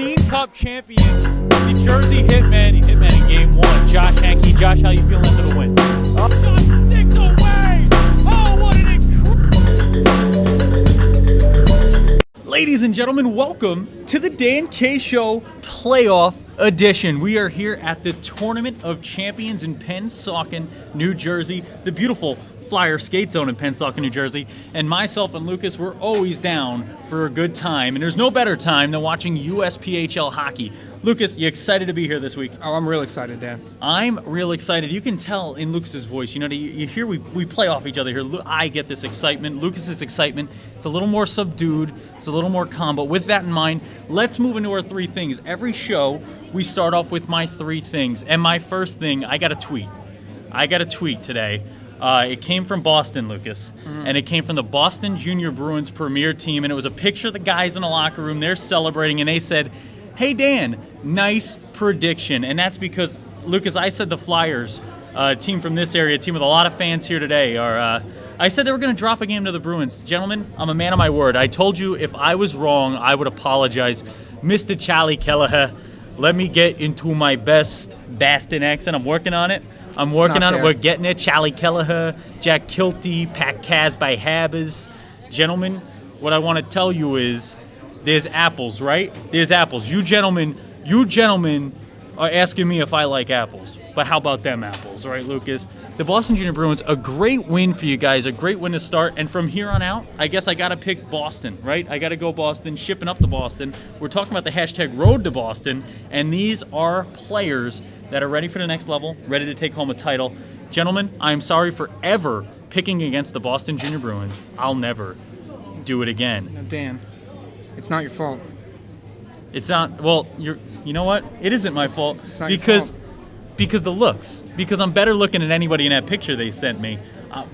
Steam Cup champions, the Jersey Hitmen. Hitmen in Game 1. Josh Hankey. Josh, how you feeling after the win? Josh sticks away! Oh, what an Ladies and gentlemen, welcome to the Dan K Show Playoff Edition. We are here at the Tournament of Champions in Pennsauken, New Jersey. The beautiful Flyer Skate Zone in Pennsauken, New Jersey. And myself and Lucas, we're always down for a good time. And there's no better time than watching USPHL hockey. Lucas, you excited to be here this week? Oh, I'm real excited, Dan. I'm real excited. You can tell in Lucas's voice. You know, you hear we play off each other here. I get this excitement. Lucas's excitement, it's a little more subdued. It's a little more calm. But with that in mind, let's move into our three things. Every show, we start off with my three things. And my first thing, I got a tweet. Today. It came from Boston, Lucas, and it came from the Boston Junior Bruins premier team, and it was a picture of the guys in the locker room. They're celebrating, and they said, "Hey, Dan, nice prediction." And that's because, Lucas, I said the Flyers, team from this area, team with a lot of fans here today, I said they were going to drop a game to the Bruins. Gentlemen, I'm a man of my word. I told you if I was wrong, I would apologize. Mr. Charlie Kelleher, let me get into my best Boston accent. I'm working on it. We're getting it. Charlie Kelleher, Jack Kilty, Pat Kaz by Habbers. Gentlemen, what I want to tell you is there's apples, right? There's apples. You gentlemen are asking me if I like apples. But how about them apples, right, Lucas? The Boston Junior Bruins, a great win for you guys, a great win to start. And from here on out, I guess I got to pick Boston, right? I got to go Boston, shipping up to Boston. We're talking about the hashtag Road to Boston, and these are players that are ready for the next level, ready to take home a title. Gentlemen, I'm sorry for ever picking against the Boston Junior Bruins. I'll never do it again. Now, Dan, it's not your fault. It's not, well, you know what? It isn't my fault. It's not your fault. Because the looks. Because I'm better looking than anybody in that picture they sent me.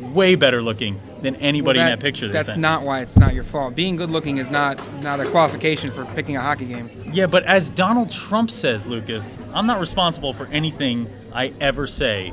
Way better looking than anybody in that picture they sent me. That's not why it's not your fault. Being good looking is not a qualification for picking a hockey game. Yeah, but as Donald Trump says, Lucas, I'm not responsible for anything I ever say.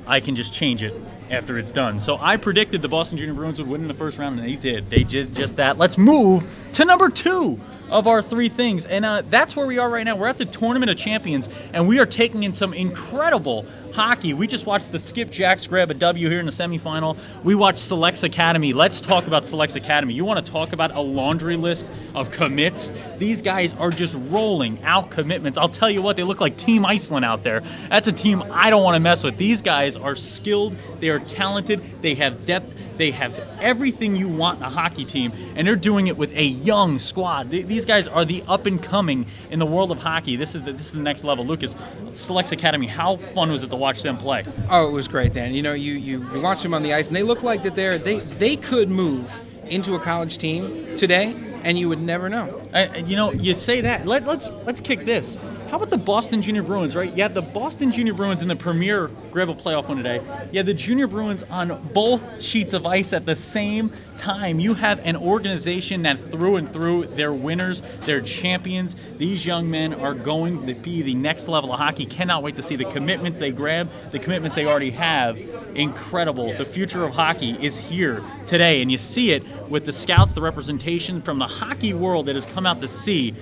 I can just change it after it's done. So I predicted the Boston Junior Bruins would win in the first round, and they did. They did just that. Let's move to number 2 of our three things. And that's where we are right now. We're at the Tournament of Champions, and we are taking in some incredible hockey. We just watched the Skipjacks grab a W here in the semifinal. We watched Selects Academy. Let's talk about Selects Academy. You want to talk about a laundry list of commits? These guys are just rolling out commitments. I'll tell you what, they look like Team Iceland out there. That's a team I don't want to mess with. These guys are skilled. They are talented. They have depth. They have everything you want in a hockey team, and they're doing it with a young squad. These guys are the up-and-coming in the world of hockey. This is the next level. Lucas, Selects Academy, how fun was it to watch them play? Oh, it was great, Dan. You know, you watch them on the ice, and they look like that they could move into a college team today, and you would never know. You say that. Let's kick this. How about the Boston Junior Bruins, right? You have the Boston Junior Bruins in the premier grab a playoff win today. You have the Junior Bruins on both sheets of ice at the same time. You have an organization that through and through, they're winners, they're champions. These young men are going to be the next level of hockey. Cannot wait to see the commitments they grab, the commitments they already have. Incredible. The future of hockey is here today, and you see it with the scouts, the representation from the hockey world that has come out to see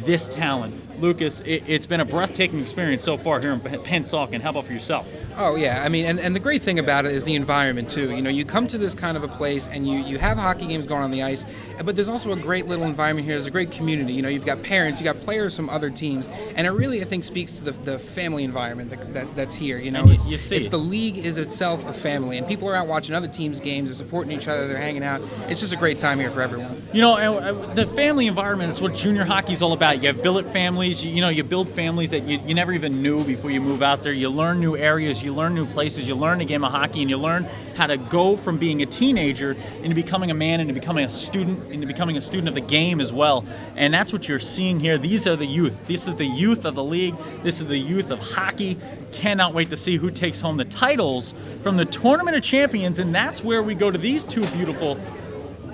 this talent. Lucas, it's been a breathtaking experience so far here in Pennsauken. How about for yourself? Oh, yeah. I mean, and the great thing about it is the environment, too. You know, you come to this kind of a place, and you have hockey games going on the ice, but there's also a great little environment here. There's a great community. You know, you've got parents, you've got players from other teams, and it really, I think, speaks to the family environment that's here. You know, it's the league is itself a family, and people are out watching other teams' games, they're supporting each other, they're hanging out. It's just a great time here for everyone. You know, the family environment, it's what junior hockey's all about. You have billet families. You build families that you never even knew before you move out there. You learn new areas, you learn new places, you learn the game of hockey, and you learn how to go from being a teenager into becoming a man, into becoming a student, into becoming a student of the game as well. And that's what you're seeing here. These are the youth. This is the youth of the league. This is the youth of hockey. Cannot wait to see who takes home the titles from the Tournament of Champions, and that's where we go to these two beautiful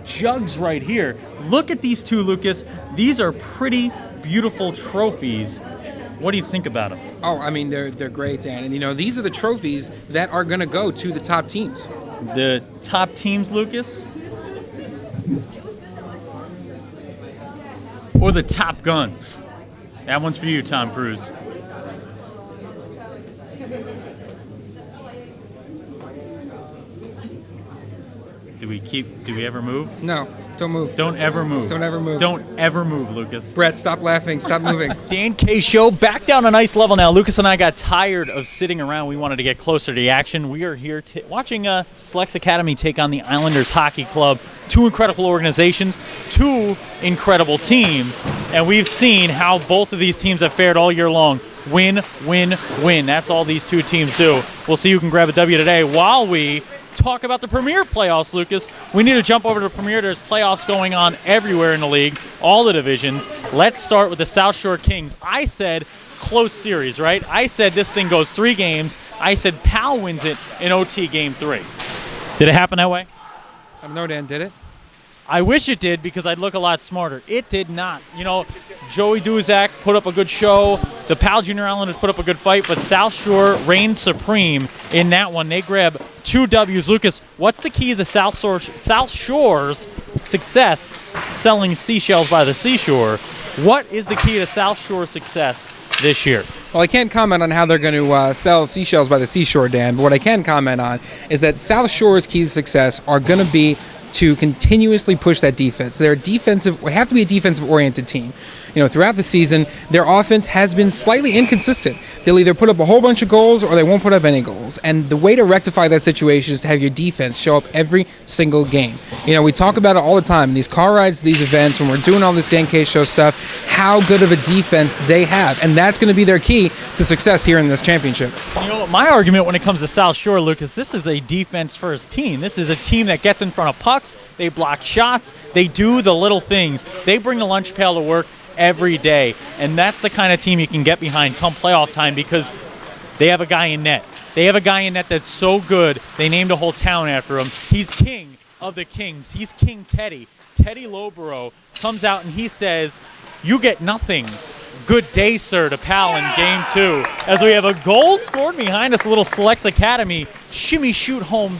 jugs right here. Look at these two, Lucas. These are pretty beautiful trophies. What do you think about them? Oh, I mean, they're great, Dan. And, you know, these are the trophies that are going to go to the top teams. The top teams, Lucas? Or the Top Guns? That one's for you, Tom Cruise. Do we ever move? No, don't move. Don't ever move. Don't ever move. Don't ever move, Lucas. Brett, stop laughing. Stop moving. Dan K Show back down on ice level now. Lucas and I got tired of sitting around. We wanted to get closer to the action. We are here watching Selects Academy take on the Islanders Hockey Club. Two incredible organizations, two incredible teams, and we've seen how both of these teams have fared all year long. Win, win, win. That's all these two teams do. We'll see who can grab a W today. While we talk about the Premier playoffs, Lucas, we need to jump over to the Premier. There's playoffs going on everywhere in the league, all the divisions. Let's start with the South Shore Kings. I said close series, right? I said this thing goes 3 games. I said Pal wins it in OT game 3. Did it happen that way? No, Dan, did it? I wish it did because I'd look a lot smarter. It did not. You know, Joey Duzak put up a good show. The Pal Junior Islanders put up a good fight, but South Shore reigned supreme in that one. They grab 2 W's. Lucas, what's the key to the South Shore's success selling seashells by the seashore? What is the key to South Shore's success this year? Well, I can't comment on how they're going to sell seashells by the seashore, Dan, but what I can comment on is that South Shore's keys to success are going to be to continuously push that defense. They're have to be a defensive-oriented team. You know, throughout the season, their offense has been slightly inconsistent. They'll either put up a whole bunch of goals or they won't put up any goals. And the way to rectify that situation is to have your defense show up every single game. You know, we talk about it all the time. These car rides to these events, when we're doing all this Dan K Show stuff, how good of a defense they have. And that's going to be their key to success here in this championship. You know, my argument when it comes to South Shore, Lucas, this is a defense-first team. This is a team that gets in front of pucks. They block shots. They do the little things. They bring the lunch pail to work every day, and that's the kind of team you can get behind come playoff time because they have a guy in net. They have a guy in net that's so good, they named a whole town after him. He's king of the kings. He's King Teddy. Teddy Lobero comes out and he says, "You get nothing. Good day, sir," to Pal in game 2. As we have a goal scored behind us, a little Selects Academy shimmy shoot home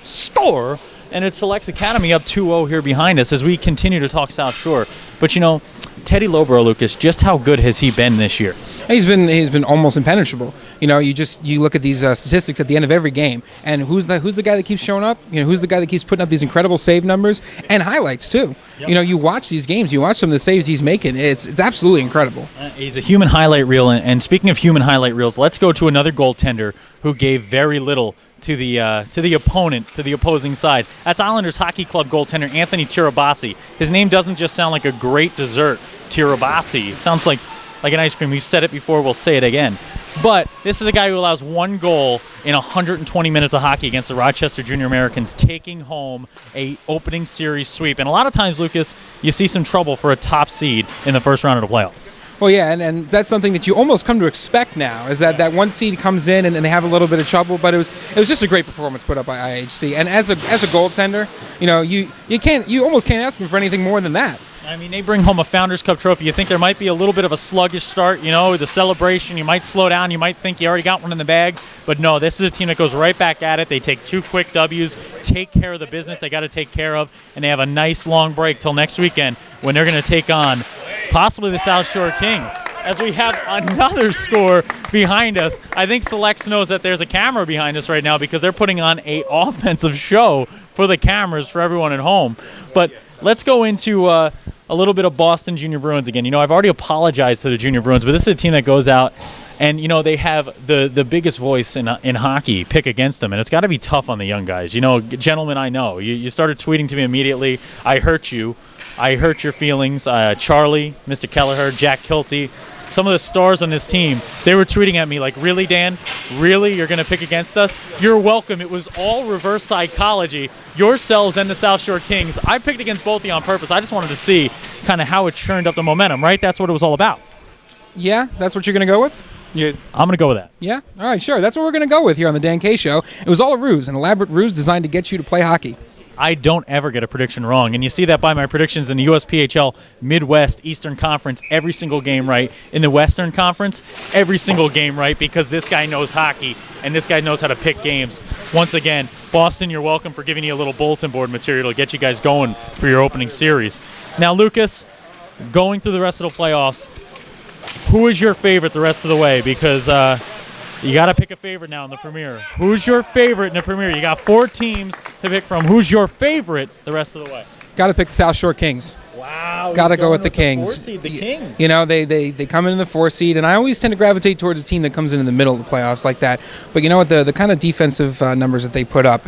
score. And it Selects Academy up 2-0 here behind us as we continue to talk South Shore. But, you know, Teddy Lobero, Lucas, just how good has he been this year? He's been almost impenetrable. You know, you look at these statistics at the end of every game, and who's the guy that keeps showing up? You know, who's the guy that keeps putting up these incredible save numbers and highlights too? Yep. You know, you watch these games, you watch some of the saves he's making. It's absolutely incredible. He's a human highlight reel, and speaking of human highlight reels, let's go to another goaltender who gave very little to the opponent, to the opposing side. That's Islanders Hockey Club goaltender Anthony Tirabassi. His name doesn't just sound like a great dessert, Tirabassi. It sounds like an ice cream. We've said it before, we'll say it again. But this is a guy who allows 1 goal in 120 minutes of hockey against the Rochester Junior Americans, taking home a opening series sweep. And a lot of times, Lucas, you see some trouble for a top seed in the first round of the playoffs. Well, yeah, and that's something that you almost come to expect now, is that 1 seed comes in and they have a little bit of trouble, but it was just a great performance put up by IHC. And as a goaltender, you know, you almost can't ask him for anything more than that. I mean, they bring home a Founders Cup trophy. You think there might be a little bit of a sluggish start, you know, the celebration. You might slow down. You might think you already got one in the bag. But no, this is a team that goes right back at it. They take 2 quick W's, take care of the business they got to take care of, and they have a nice long break till next weekend when they're going to take on possibly the South Shore Kings. As we have another score behind us. I think Selects knows that there's a camera behind us right now because they're putting on an offensive show for the cameras for everyone at home. But let's go into a little bit of Boston Junior Bruins again. You know, I've already apologized to the Junior Bruins, but this is a team that goes out and, you know, they have the biggest voice in hockey pick against them, and it's got to be tough on the young guys. You know, gentlemen, I know. You started tweeting to me immediately. I hurt you. I hurt your feelings. Charlie, Mr. Kelleher, Jack Kilty, some of the stars on this team, they were tweeting at me like, really, Dan? Really? You're going to pick against us? You're welcome. It was all reverse psychology. Yourselves and the South Shore Kings. I picked against both of you on purpose. I just wanted to see kind of how it churned up the momentum, right? That's what it was all about. Yeah, that's what you're going to go with? I'm going to go with that. Yeah? All right, sure. That's what we're going to go with here on the Dan K Show. It was all a ruse, an elaborate ruse designed to get you to play hockey. I don't ever get a prediction wrong, and you see that by my predictions in the USPHL Midwest Eastern Conference, every single game right. In the Western Conference, every single game right, because this guy knows hockey, and this guy knows how to pick games. Once again, Boston, you're welcome for giving you a little bulletin board material to get you guys going for your opening series. Now, Lucas, going through the rest of the playoffs, who is your favorite the rest of the way? Because you got to pick a favorite now in the Premier. Who's your favorite in the Premier? You got 4 teams to pick from. Who's your favorite the rest of the way? Got to pick the South Shore Kings. Wow. Got to go with the Kings. The Kings. You know, they come in the 4 seed, and I always tend to gravitate towards a team that comes in the middle of the playoffs like that. But you know what? The kind of defensive numbers that they put up,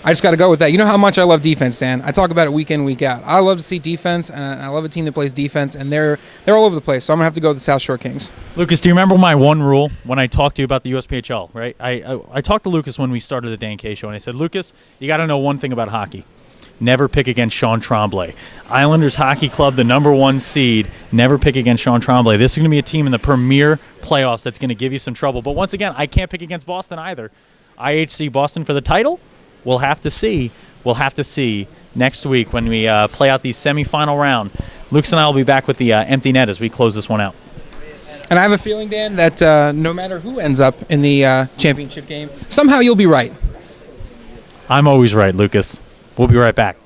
I just got to go with that. You know how much I love defense, Dan. I talk about it week in, week out. I love to see defense, and I love a team that plays defense, and they're all over the place. So I'm going to have to go with the South Shore Kings. Lucas, do you remember my one rule when I talked to you about the USPHL, right? I talked to Lucas when we started the Dan K Show, and I said, Lucas, you got to know one thing about hockey. Never pick against Sean Tremblay. Islanders Hockey Club, the number 1 seed. Never pick against Sean Tremblay. This is going to be a team in the Premier playoffs that's going to give you some trouble. But once again, I can't pick against Boston either. IHC Boston for the title? We'll have to see. We'll have to see next week when we play out the semifinal round. Lucas and I will be back with the empty net as we close this one out. And I have a feeling, Dan, that no matter who ends up in the championship game, somehow you'll be right. I'm always right, Lucas. We'll be right back.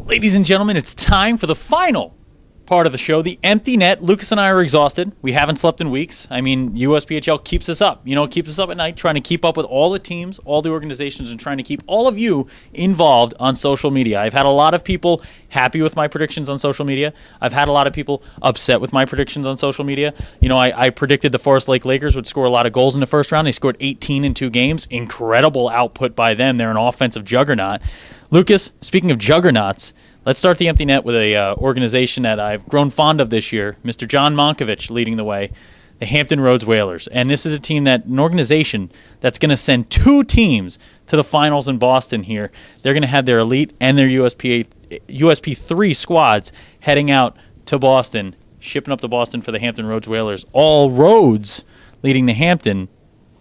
Ladies and gentlemen, it's time for the final part of the show, the empty net. Lucas and I are exhausted. We haven't slept in weeks. I mean, USPHL keeps us up. You know, keeps us up at night, trying to keep up with all the teams, all the organizations, and trying to keep all of you involved on social media. I've had a lot of people happy with my predictions on social media. I've had a lot of people upset with my predictions on social media. You know, I predicted the Forest Lake Lakers would score a lot of goals in the first round. They scored 18 in 2 games. Incredible output by them. They're an offensive juggernaut. Lucas, speaking of juggernauts, let's start the empty net with a organization that I've grown fond of this year, Mr. John Monkovich leading the way, the Hampton Roads Whalers. And this is a team an organization that's going to send 2 teams to the finals in Boston here. They're going to have their elite and their USP3 squads heading out to Boston, shipping up to Boston for the Hampton Roads Whalers. All roads leading to Hampton,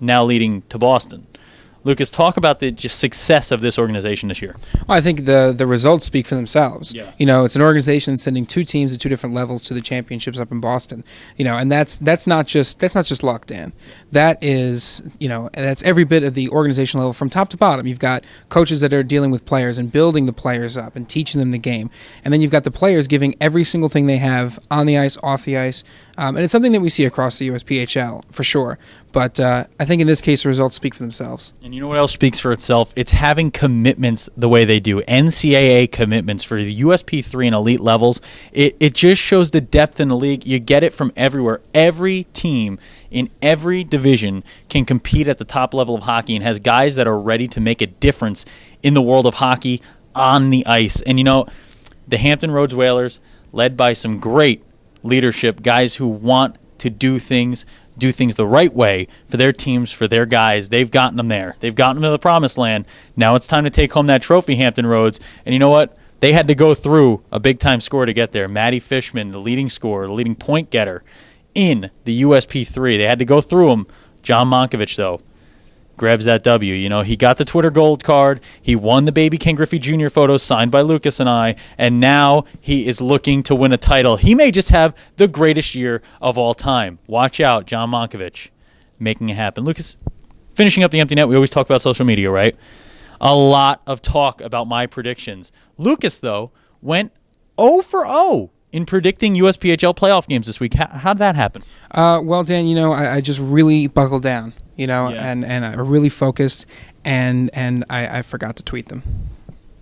now leading to Boston. Lucas, talk about the just success of this organization this year. Well, I think the results speak for themselves. Yeah. You know, it's an organization sending 2 teams at 2 different levels to the championships up in Boston. You know, and that's not just luck, Dan. That is, you know, that's every bit of the organization level from top to bottom. You've got coaches that are dealing with players and building the players up and teaching them the game, and then you've got the players giving every single thing they have on the ice, off the ice, and it's something that we see across the USPHL for sure. But I think in this case, the results speak for themselves. And you know what else speaks for itself? It's having commitments the way they do. NCAA commitments for the USP3 and elite levels. It just shows the depth in the league. You get it from everywhere. Every team in every division can compete at the top level of hockey and has guys that are ready to make a difference in the world of hockey on the ice. And, you know, the Hampton Roads Whalers, led by some great leadership, guys who want to do things the right way for their teams, for their guys. They've gotten them there. They've gotten them to the promised land. Now it's time to take home that trophy, Hampton Roads. And you know what? They had to go through a big-time score to get there. Matty Fishman, the leading scorer, the leading point getter in the USP3. They had to go through him. John Monkovich, though, grabs that W. You know, he got the Twitter gold card. He won the Baby Ken Griffey Jr. photos signed by Lucas and I, and now he is looking to win a title. He may just have the greatest year of all time. Watch out, John Monkovich, making it happen. Lucas, finishing up the empty net, we always talk about social media, right? A lot of talk about my predictions. Lucas, though, went 0 for 0 in predicting USPHL playoff games this week. How did that happen? Well, Dan, you know, I just really buckled down. You know, Yeah. and I really focused, and I forgot to tweet them.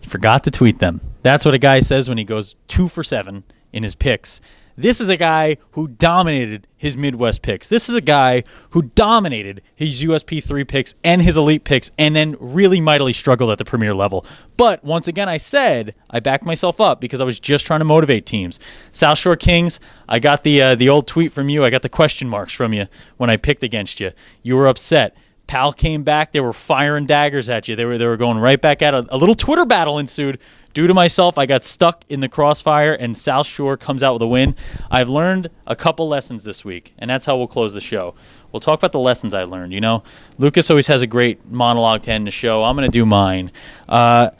Forgot to tweet them. That's what a guy says when he goes 2 for 7 in his picks. This is a guy who dominated his Midwest picks. This is a guy who dominated his USP3 picks and his elite picks and then really mightily struggled at the premier level. But once again, I said I backed myself up because I was just trying to motivate teams. South Shore Kings, I got the old tweet from you. I got the question marks from you when I picked against you. You were upset. Pal came back. They were firing daggers at you. They were going right back at it. A little Twitter battle ensued. Due to myself, I got stuck in the crossfire, and South Shore comes out with a win. I've learned a couple lessons this week, and that's how we'll close the show. We'll talk about the lessons I learned. You know, Lucas always has a great monologue to end the show. I'm going to do mine. I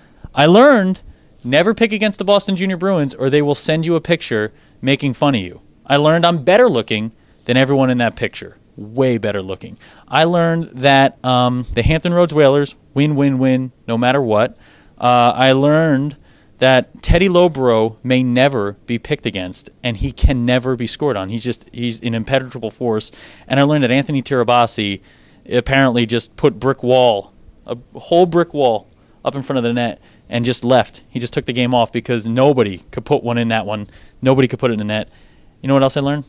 learned never pick against the Boston Junior Bruins, or they will send you a picture making fun of you. I learned I'm better looking than everyone in that picture. Way better looking. I learned that the Hampton Roads Whalers win, no matter what. I learned that Teddy Lobro may never be picked against, and he can never be scored on. He's an impenetrable force. And I learned that Anthony Tirabassi apparently just put a whole brick wall up in front of the net and just left. He just took the game off because nobody could put one in that one. Nobody could put it in the net. You know what else I learned?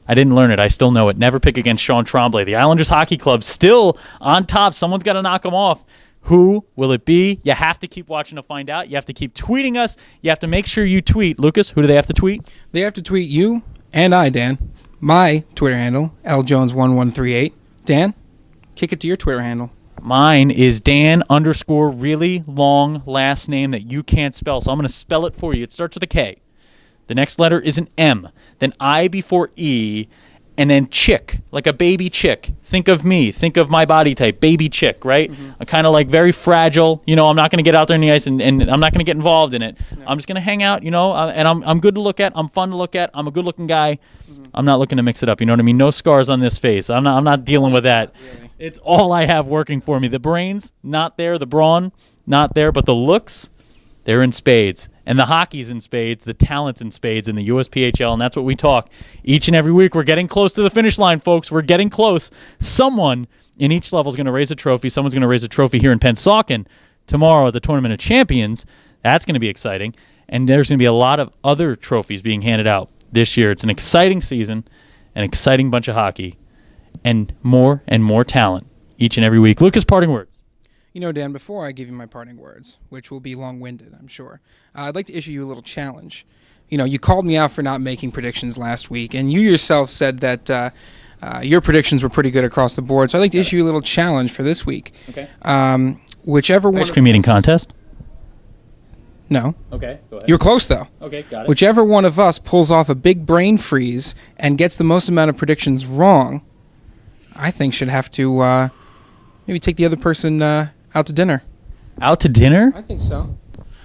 I didn't learn it. I still know it. Never pick against Sean Tremblay. The Islanders Hockey Club still on top. Someone's got to knock him off. Who will it be? You have to keep watching to find out. You have to keep tweeting us. You have to make sure you tweet. Lucas, who do they have to tweet? They have to tweet you and I, Dan. My Twitter handle, ljones1138. Dan, kick it to your Twitter handle. Mine is Dan_really long last name that you can't spell. So I'm going to spell it for you. It starts with a K. The next letter is an M. Then I before E. And then chick, like a baby chick. Think of me. Think of my body type. Baby chick, right? Mm-hmm. I'm kind of like very fragile. You know, I'm not going to get out there in the ice and I'm not going to get involved in it. No. I'm just going to hang out, you know, and I'm good to look at. I'm fun to look at. I'm a good-looking guy. Mm-hmm. I'm not looking to mix it up. You know what I mean? No scars on this face. I'm not dealing with that. Really. It's all I have working for me. The brains, not there. The brawn, not there. But the looks, they're in spades. And the hockey's in spades, the talent's in spades in the USPHL, and that's what we talk each and every week. We're getting close to the finish line, folks. We're getting close. Someone in each level is going to raise a trophy. Someone's going to raise a trophy here in Pennsauken tomorrow at the Tournament of Champions. That's going to be exciting. And there's going to be a lot of other trophies being handed out this year. It's an exciting season, an exciting bunch of hockey, and more talent each and every week. Lucas, parting words. You know, Dan, before I give you my parting words, which will be long-winded, I'm sure, I'd like to issue you a little challenge. You know, you called me out for not making predictions last week, and you yourself said that your predictions were pretty good across the board, so I'd like to issue you a little challenge for this week. Okay. Whichever one... Ice cream eating contest? No. Okay, go ahead. You're close, though. Okay, got it. Whichever one of us pulls off a big brain freeze and gets the most amount of predictions wrong, I think should have to maybe take the other person... out to dinner. Out to dinner? I think so.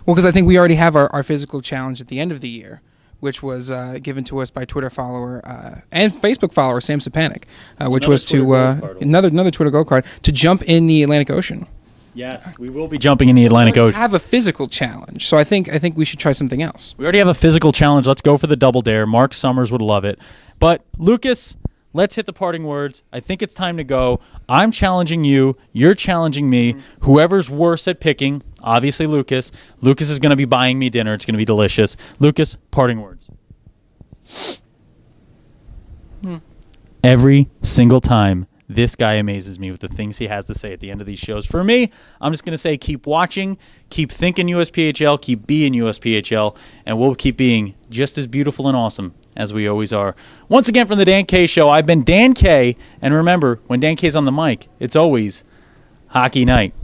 Well, because I think we already have our physical challenge at the end of the year, which was given to us by Twitter follower and Facebook follower Sam Sapanik, which was to another Twitter Gold card to jump in the Atlantic Ocean. Yes, we will be jumping in the Atlantic Ocean. We have a physical challenge, so I think we should try something else. We already have a physical challenge. Let's go for the double dare. Mark Summers would love it. But Lucas, let's hit the parting words. I think it's time to go. I'm challenging you. You're challenging me. Mm-hmm. Whoever's worse at picking, obviously Lucas. Lucas is going to be buying me dinner. It's going to be delicious. Lucas, parting words. Every single time, this guy amazes me with the things he has to say at the end of these shows. For me, I'm just going to say keep watching, keep thinking USPHL, keep being USPHL, and we'll keep being just as beautiful and awesome as we always are. Once again from the Dan K Show, I've been Dan K, and remember, when Dan K's on the mic, it's always hockey night.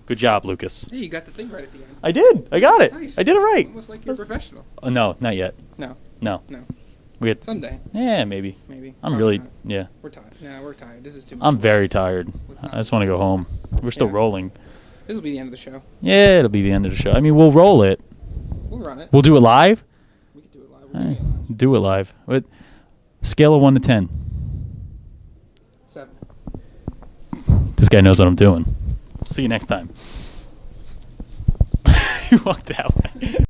Good job, Lucas. Hey, you got the thing right at the end. I did. I got it. Nice. I did it right. Almost like you're a professional. No, not yet. No. We had, someday. Yeah, maybe. I'm Probably really, not. yeah. We're tired. No, we're tired. This is too much. I'm very tired. I just want to go home. We're still rolling. This will be the end of the show. Yeah, it'll be the end of the show. I mean, we'll roll it. We'll run it. We'll do it live? We can do it live. We're doing it live. Do it live. With scale of 1 to 10. 7. This guy knows what I'm doing. See you next time. You walked that way.